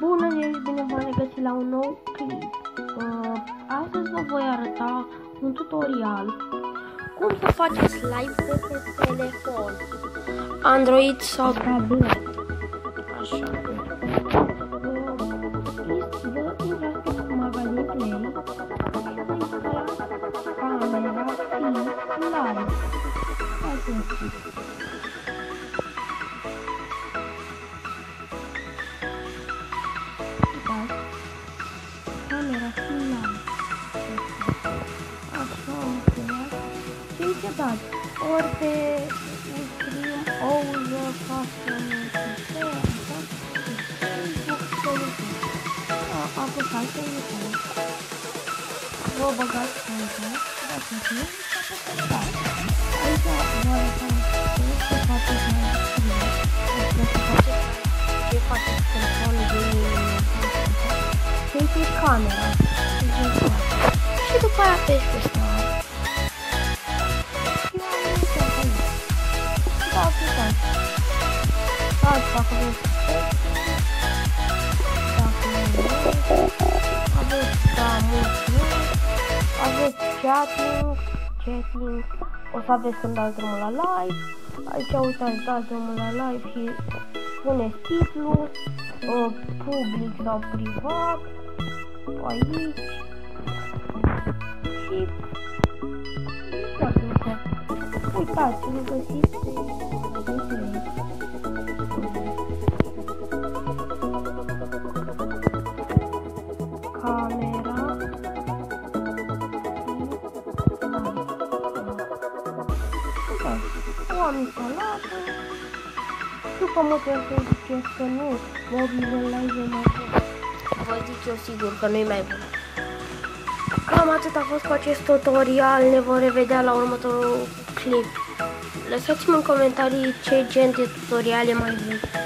Bună ziua și bine v-am regăsit la un nou clip. Astăzi vă voi arăta un tutorial cum să faceți live de pe telefon, Android sau tablet. Așa. Vă intrați pe magazin Play și vă instalați camera live. Camera live. Așa, și ce dați? Ori pe stream, auză, față, apăsați pe YouTube, vă băgați pe YouTube, dați în film și apăsați. Aici vă arătăm ce faceți mai ce faceți telefonul de și închid camera și după aia apeși pe start și da, aplicați. Dați dacă vreți aveți chatting, o să aveți când dați drumul la live. Aici uitați, dați drumul la live și puneți titlul, public sau privat, aici și foarte ușor. Uitați, îl găsiți pe Play. Camera o am instalată. După mă trebuie să ziceți că nu, mobilul live e mai bun. Vă zic eu sigur că nu-i mai bun. Cam atât a fost cu acest tutorial, ne vom revedea la următorul clip. Lăsați-mi în comentarii ce gen de tutoriale mai vreți.